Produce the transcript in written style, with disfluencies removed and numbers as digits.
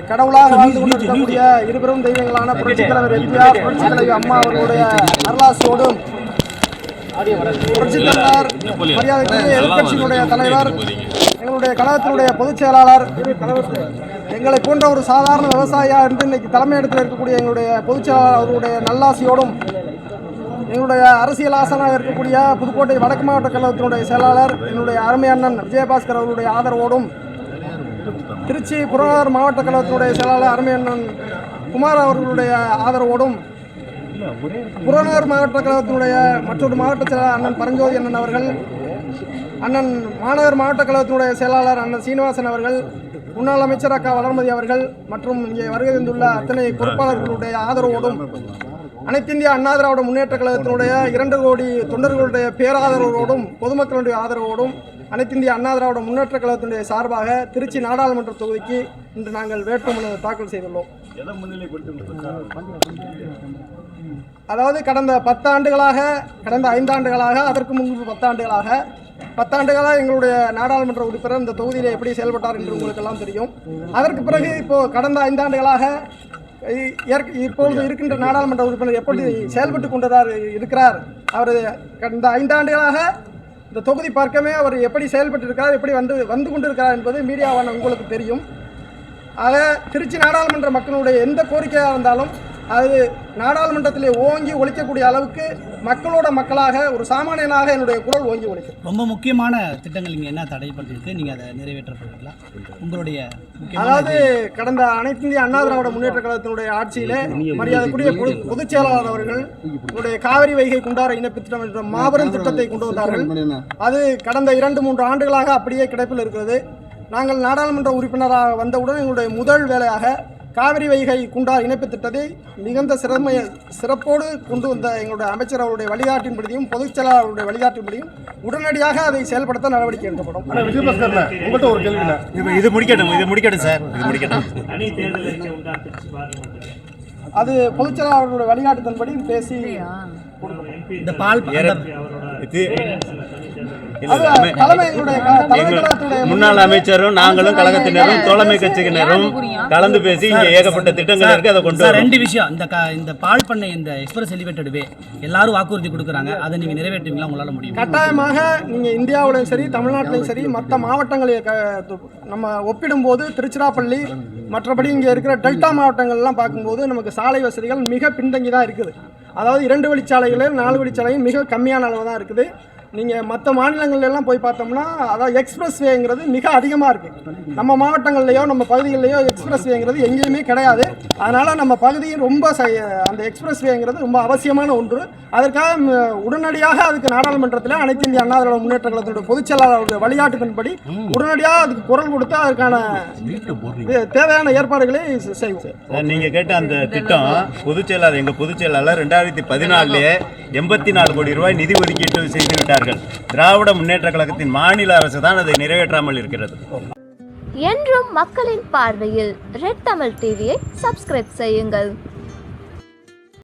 கடவுளாக வாழ்ந்து கொண்டிருக்கக்கூடிய இருபெரும் தெய்வங்களான புரட்சித் தலைவர் எம்ஜிஆர், புரட்சித் தலைவி அம்மா அவர்களுடைய அருளாசியோடும் புரட்சித் தலைவர் மரியாதைக்குரிய எதிர்க்கட்சியினுடைய தலைவர், எங்களுடைய கழகத்தினுடைய பொதுச் செயலாளர், எங்களை போன்ற ஒரு சாதாரண விவசாயியாக இருந்து இன்னைக்கு தலைமையிடத்தில் இருக்கக்கூடிய எங்களுடைய பொதுச் செயலாளர் அவர்களுடைய நல்லாசியோடும், எங்களுடைய அரசியல் ஆசனாக இருக்கக்கூடிய புதுக்கோட்டை வடக்கு மாவட்ட கழகத்தினுடைய செயலாளர் என்னுடைய அருமை அண்ணன் விஜயபாஸ்கர் அவர்களுடைய ஆதரவோடும், திருச்சி புறநகர் மாவட்ட கழகத்தினுடைய செயலாளர் அருமை அண்ணன் குமார் அவர்களுடைய ஆதரவோடும், புறநகர் மாவட்ட கழகத்தினுடைய மற்றொரு மாவட்ட செயலாளர் அண்ணன் பரஞ்சோதி அண்ணன் அவர்கள், அண்ணன் மாநகர் மாவட்ட கழகத்தினுடைய செயலாளர் அண்ணன் சீனிவாசன் அவர்கள், முன்னாள் அமைச்சர் அக்கா வளர்மதி அவர்கள் மற்றும் இங்கே வருகை தந்துள்ள அத்தனை பொறுப்பாளர்களுடைய ஆதரவோடும், அனைத்திந்திய அண்ணா திராவிட முன்னேற்ற கழகத்தினுடைய 2 கோடி தொண்டர்களுடைய பேராதரவோடும், பொதுமக்களுடைய ஆதரவோடும் அனைத்திந்திய அண்ணா திராவிட முன்னேற்ற கழகத்தினுடைய சார்பாக திருச்சி நாடாளுமன்ற தொகுதிக்கு இன்று நாங்கள் வேட்புமனு தாக்கல் செய்துள்ளோம். அதாவது கடந்த 10 ஆண்டுகளாக, கடந்த 5 ஆண்டுகளாக, அதற்கு முன்பு 10 ஆண்டுகளாக எங்களுடைய நாடாளுமன்ற உறுப்பினர் இந்த தொகுதியில் எப்படி செயல்பட்டார் என்று உங்களுக்கெல்லாம் தெரியும். அதற்கு பிறகு இப்போது கடந்த 5 ஆண்டுகளாக இப்பொழுது இருக்கின்ற நாடாளுமன்ற உறுப்பினர் எப்படி செயல்பட்டு இருக்கிறார், அவர் கடந்த 5 ஆண்டுகளாக இந்த தொகுதி பார்க்கவே அவர் எப்படி செயல்பட்டு இருக்கிறார், எப்படி வந்து கொண்டிருக்கிறார் என்பது மீடியாவான உங்களுக்கு தெரியும். ஆக திருச்சி நாடாளுமன்ற மக்களுடைய எந்த கோரிக்கையாக இருந்தாலும் அது நாடாளுமன்றத்திலே ஓங்கி ஒழிக்கக்கூடிய அளவுக்கு மக்களோட மக்களாக ஒரு சாமானியனாக என்னுடைய குரல் ஓங்கி ஒழிக்கும். ரொம்ப முக்கியமான திட்டங்கள் இங்கே என்ன தடைப்பட்டிருக்கு, நீங்கள் அதை நிறைவேற்றப்படுவீங்களா? உங்களுடைய அதாவது கடந்த அனைத்து இந்திய அண்ணா திராவிட முன்னேற்ற கழகத்தினுடைய ஆட்சியிலே மரியாதைக்குரிய பொதுச் செயலாளர் அவர்கள் உங்களுடைய காவிரி வைகை குண்டார இணைப்பு திட்டம் என்ற மாபெரும் திட்டத்தை கொண்டு வந்தார்கள். அது கடந்த 2-3 ஆண்டுகளாக அப்படியே கிடப்பில் இருக்கிறது. நாங்கள் நாடாளுமன்ற உறுப்பினராக வந்தவுடன் எங்களுடைய முதல் வேலையாக காவிரி வைகை குண்டார் இணைப்பு திட்டத்தை மிகுந்த சிறப்போடு கொண்டு வந்த எங்களுடைய அமைச்சர் அவருடைய வழிகாட்டின்படியும் பொதுச் செயலாளருடைய வழிகாட்டின்படியும் உடனடியாக அதை செயல்படுத்த நடவடிக்கை எடுக்கப்படும். இது முடிக்கட்டும் சார், அது பொதுச் செயலாளருடைய வழிகாட்டுதன்படி பேசி இந்த பால் முன்னாள் அமைச்சரும் நாங்களும் கழகத்தினரும் தோழமை கட்சியினரும் கலந்து பேசி இங்கே ஏகப்பட்ட திட்டங்கள் இருக்கு. அதை கொண்டு 2 விஷயம், இந்த பால் பண்ணை, இந்த எக்ஸ்பிரஸ் எலிவேட்டட் வே எல்லாரும் வாக்குறுதி கொடுக்குறாங்க, அதை நீங்க நிறைவேற்றுவீங்களா? உங்களால முடியும்? கட்டாயமாக நீங்க இந்தியாவிலையும் சரி தமிழ்நாட்டிலையும் சரி மற்ற மாவட்டங்களை நம்ம ஒப்பிடும்போது திருச்சிராப்பள்ளி மற்றபடி இங்கே இருக்கிற டெல்டா மாவட்டங்கள்லாம் பார்க்கும்போது நமக்கு சாலை வசதிகள் மிக பின்தங்கி தான் இருக்குது. அதாவது 2 வழிச்சாலைகளில் 4 வழிச்சாலையும் மிக கம்மியான அளவு தான் இருக்குது. நீங்கள் மற்ற மாநிலங்கள்லாம் போய் பார்த்தோம்னா அதாவது எக்ஸ்பிரஸ் வேங்கிறது மிக அதிகமாக இருக்குது. நம்ம மாவட்டங்கள்லையோ நம்ம பகுதிகளிலையோ எக்ஸ்பிரஸ் வேங்கிறது எங்கேயுமே கிடையாது. அதனால் நம்ம பகுதியும் ரொம்ப அந்த எக்ஸ்பிரஸ் வேங்கிறது ரொம்ப அவசியமான ஒன்று. அதற்காக உடனடியாக அதுக்கு நாடாளுமன்றத்தில் அனைத்து இந்திய அண்ணா திராவிட முன்னேற்ற கழகத்தினுடைய பொதுச் செயலாளருடைய வழிகாட்டுதன்படி உடனடியாக அதுக்கு குரல் கொடுத்து அதற்கான தேவையான ஏற்பாடுகளை செய்வோம். நீங்கள் கேட்ட அந்த திட்டம் பொதுச் செயலாளர், எங்கள் பொதுச் செயலாளர் 2014 84 கோடி ரூபாய் நிதி ஒதுக்கீட்டு செய்துவிட்டார்கள். திராவிட முன்னேற்ற கழகத்தின் மாநில அரசு தான் அதை நிறைவேற்றாமல் இருக்கிறது. என்றும் மக்களின் பார்வையில் ரெட் தமிழ் டிவியை சப்ஸ்கிரைப் செய்யுங்கள்.